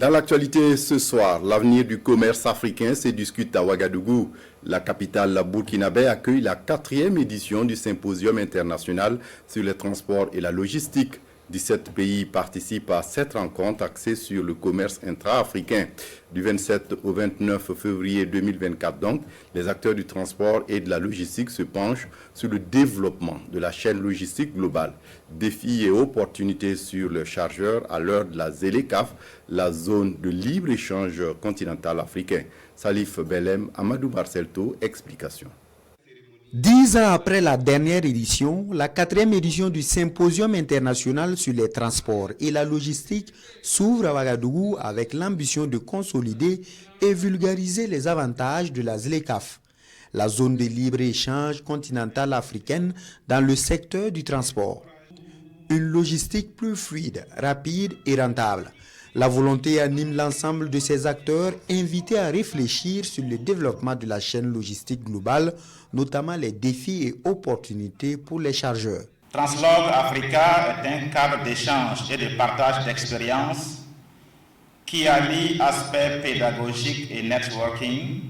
Dans l'actualité ce soir, l'avenir du commerce africain se discute à Ouagadougou. La capitale burkinabé accueille la 4e édition du symposium international sur les transports et la logistique. 17 pays participent à cette rencontre axée sur le commerce intra-africain. Du 27 au 29 février 2024 donc, les acteurs du transport et de la logistique se penchent sur le développement de la chaîne logistique globale. Défis et opportunités sur le chargeur à l'heure de la ZLECAf, la zone de libre-échange continental africain. Salif Belem, Amadou Barcelto, explication. 10 ans après la dernière édition, la 4e édition du Symposium international sur les transports et la logistique s'ouvre à Ouagadougou avec l'ambition de consolider et vulgariser les avantages de la ZLECAf, la zone de libre-échange continentale africaine dans le secteur du transport. Une logistique plus fluide, rapide et rentable. La volonté anime l'ensemble de ces acteurs invités à réfléchir sur le développement de la chaîne logistique globale, notamment les défis et opportunités pour les chargeurs. Translog Africa est un cadre d'échange et de partage d'expériences qui allie aspects pédagogiques et networking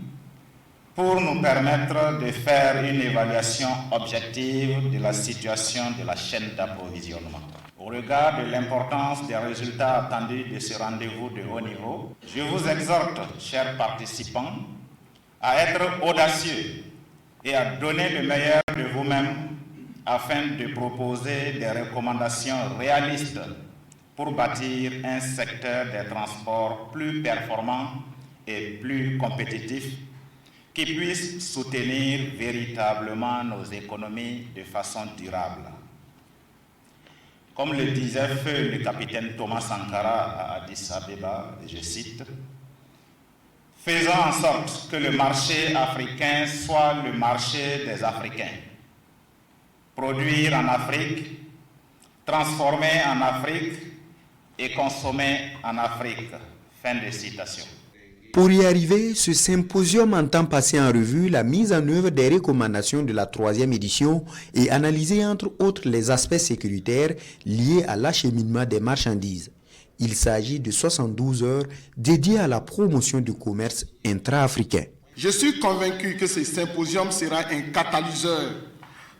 pour nous permettre de faire une évaluation objective de la situation de la chaîne d'approvisionnement. Au regard de l'importance des résultats attendus de ce rendez-vous de haut niveau, je vous exhorte, chers participants, à être audacieux et à donner le meilleur de vous-même afin de proposer des recommandations réalistes pour bâtir un secteur des transports plus performant et plus compétitif qui puisse soutenir véritablement nos économies de façon durable. Comme le disait feu le capitaine Thomas Sankara à Addis Abeba, je cite, « Faisons en sorte que le marché africain soit le marché des Africains. Produire en Afrique, transformer en Afrique et consommer en Afrique. » Fin de citation. Pour y arriver, ce symposium entend passer en revue la mise en œuvre des recommandations de la 3e édition et analyser entre autres les aspects sécuritaires liés à l'acheminement des marchandises. Il s'agit de 72 heures dédiées à la promotion du commerce intra-africain. Je suis convaincu que ce symposium sera un catalyseur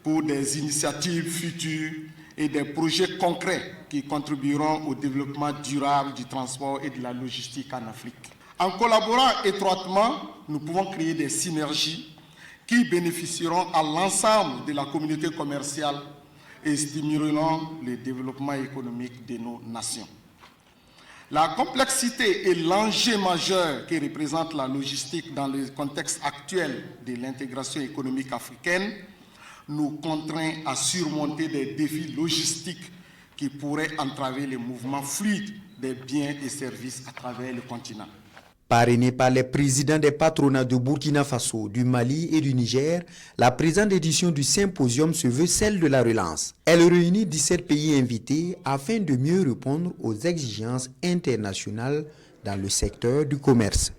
pour des initiatives futures et des projets concrets qui contribueront au développement durable du transport et de la logistique en Afrique. En collaborant étroitement, nous pouvons créer des synergies qui bénéficieront à l'ensemble de la communauté commerciale et stimuleront le développement économique de nos nations. La complexité et l'enjeu majeur que représente la logistique dans le contexte actuel de l'intégration économique africaine nous contraint à surmonter des défis logistiques qui pourraient entraver le mouvement fluide des biens et services à travers le continent. Parrainée par les présidents des patronats de Burkina Faso, du Mali et du Niger, la présente édition du symposium se veut celle de la relance. Elle réunit 17 pays invités afin de mieux répondre aux exigences internationales dans le secteur du commerce.